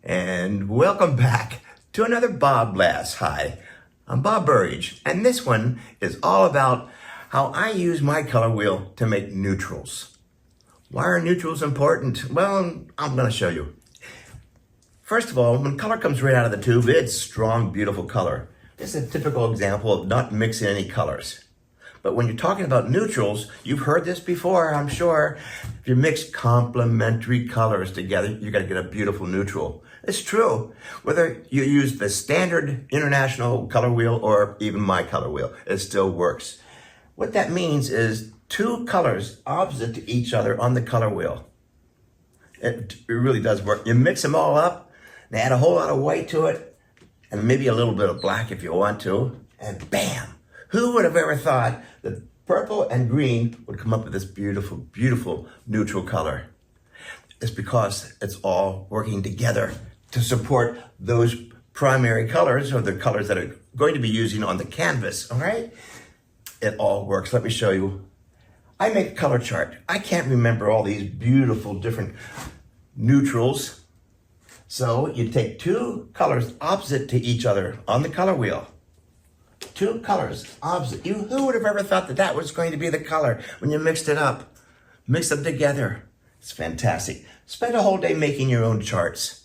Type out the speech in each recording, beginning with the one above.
And welcome back to another BobBlast. Hi, I'm Bob Burridge, and this one is all about how I use my color wheel to make neutrals. Why are neutrals important? Well, I'm going to show you. First of all, when color comes right out of the tube, it's strong, beautiful color. This is a typical example of not mixing any colors. But when you're talking about neutrals, you've heard this before, I'm sure. If you mix complementary colors together, you're going to get a beautiful neutral. It's true. Whether you use the standard international color wheel or even my color wheel, it still works. What that means is two colors opposite to each other on the color wheel. It really does work. You mix them all up, and add a whole lot of white to it, and maybe a little bit of black if you want to, and bam! Who would have ever thought that purple and green would come up with this beautiful, beautiful neutral color? It's because it's all working together to support those primary colors, or the colors that are going to be using on the canvas, all right? It all works. Let me show you. I make a color chart. I can't remember all these beautiful different neutrals. So you take two colors opposite to each other on the color wheel. Two colors opposite. Who would have ever thought that that was going to be the color when you mixed it up? Mix them together. It's fantastic. Spend a whole day making your own charts.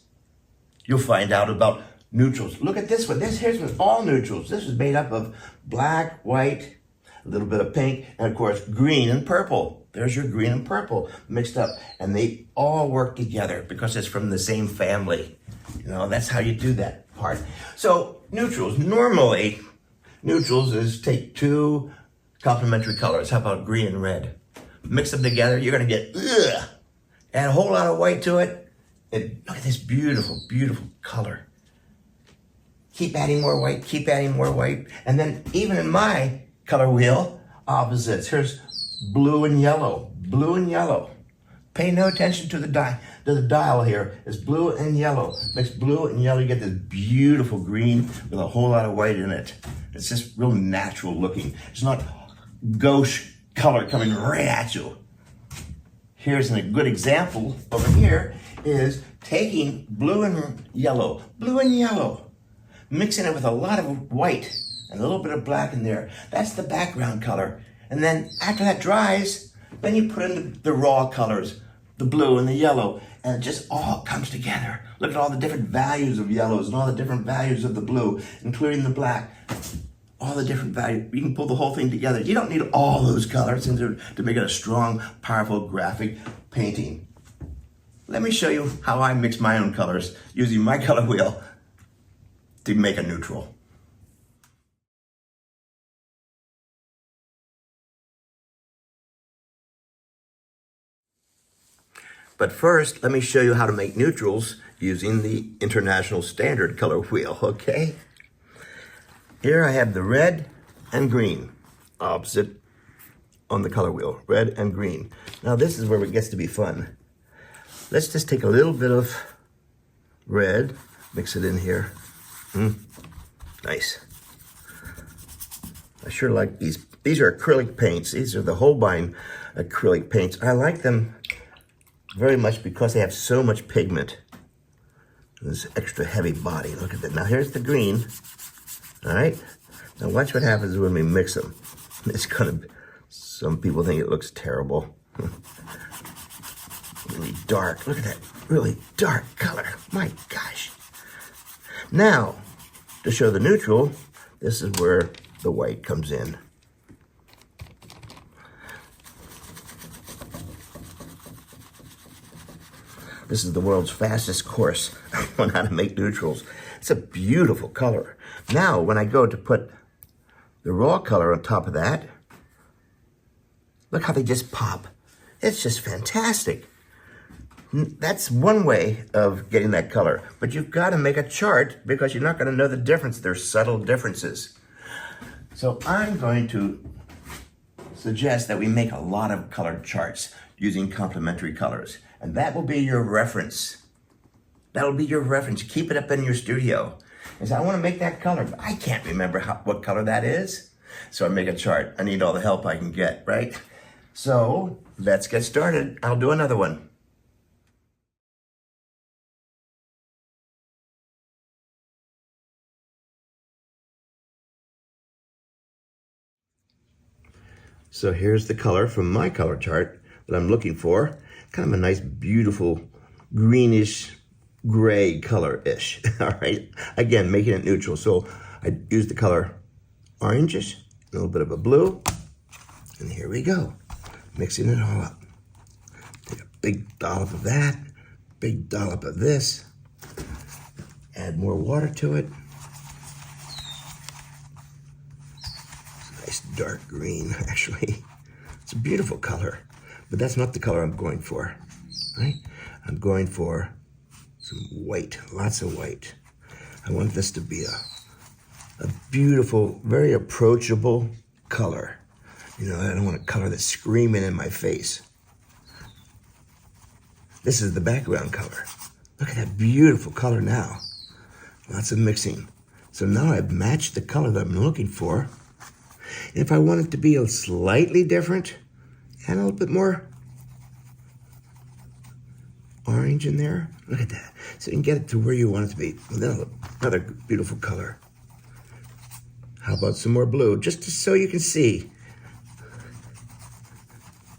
You'll find out about neutrals. Look at this one. Here's all neutrals. This is made up of black, white, a little bit of pink, and of course green and purple. There's your green and purple mixed up. And they all work together because it's from the same family. You know, that's how you do that part. So neutrals, normally, neutrals is take two complementary colors. How about green and red? Mix them together, you're gonna get, add a whole lot of white to it. And look at this beautiful, beautiful color. Keep adding more white, keep adding more white. And then even in my color wheel, opposites. Here's blue and yellow, blue and yellow. Pay no attention to the dial here. It's blue and yellow. Mix blue and yellow, you get this beautiful green with a whole lot of white in it. It's just real natural looking. It's not gauche color coming right at you. Here's a good example over here is taking blue and yellow, mixing it with a lot of white and a little bit of black in there. That's the background color. And then after that dries, then you put in the raw colors, the blue and the yellow, and it just all comes together. Look at all the different values of yellows and all the different values of the blue, including the black. All the different values. You can pull the whole thing together. You don't need all those colors to make it a strong, powerful graphic painting. Let me show you how I mix my own colors using my color wheel to make a neutral. But first, let me show you how to make neutrals using the International Standard Color Wheel, okay? Here I have the red and green opposite on the color wheel, red and green. Now this is where it gets to be fun. Let's just take a little bit of red, mix it in here. Nice. I sure like these. These are acrylic paints. These are the Holbein acrylic paints. I like them very much because they have so much pigment. This extra heavy body. Look at that. Now here's the green. All right. Now watch what happens when we mix them. It's gonna. Some people think it looks terrible. Really dark. Look at that. Really dark color. My gosh. Now, to show the neutral, this is where the white comes in. This is the world's fastest course on how to make neutrals. It's a beautiful color. Now, when I go to put the raw color on top of that, look how they just pop. It's just fantastic. That's one way of getting that color, but you've got to make a chart because you're not going to know the difference. There's subtle differences. So I'm going to suggest that we make a lot of colored charts using complementary colors. And that will be your reference. That'll be your reference. Keep it up in your studio. And say, I want to make that color, but I can't remember what color that is. So I make a chart. I need all the help I can get, right? So let's get started. I'll do another one. So here's the color from my color chart that I'm looking for. Kind of a nice, beautiful, greenish, gray color-ish. All right. Again, making it neutral. So I use the color orangish, a little bit of a blue, and here we go. Mixing it all up. Take a big dollop of that, big dollop of this. Add more water to it. Nice dark green, actually. It's a beautiful color, but that's not the color I'm going for, right? I'm going for some white, lots of white. I want this to be a beautiful, very approachable color. You know, I don't want a color that's screaming in my face. This is the background color. Look at that beautiful color now. Lots of mixing. So now I've matched the color that I'm looking for. And if I want it to be a slightly different, add a little bit more orange in there. Look at that. So you can get it to where you want it to be. Another beautiful color. How about some more blue? Just so you can see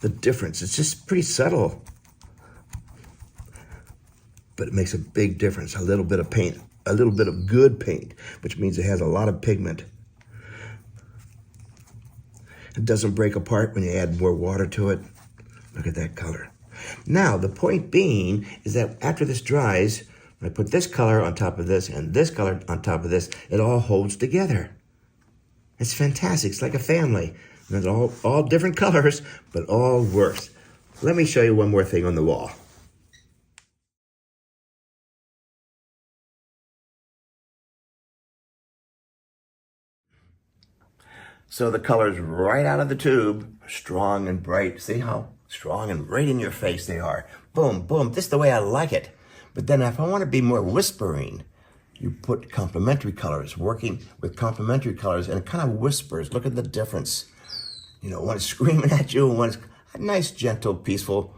the difference. It's just pretty subtle, but it makes a big difference. A little bit of paint, a little bit of good paint, which means it has a lot of pigment. It doesn't break apart when you add more water to it. Look at that color. Now, the point being is that after this dries, when I put this color on top of this and this color on top of this, it all holds together. It's fantastic. It's like a family. And it's all different colors, but all works. Let me show you one more thing on the wall. So the colors right out of the tube, strong and bright. See how strong and right in your face they are. Boom, boom. This is the way I like it. But then if I want to be more whispering, you put complementary colors, working with complementary colors, and it kind of whispers. Look at the difference. You know, one is screaming at you, and one is a nice, gentle, peaceful,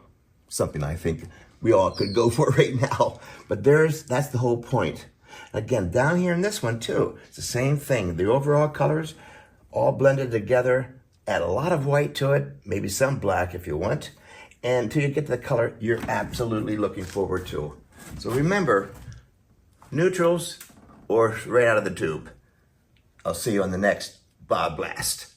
something I think we all could go for right now. But that's the whole point. Again, down here in this one too, it's the same thing. The overall colors all blended together. Add a lot of white to it, maybe some black if you want, and until you get to the color you're absolutely looking forward to. So remember, neutrals or right out of the tube. I'll see you on the next BobBlast.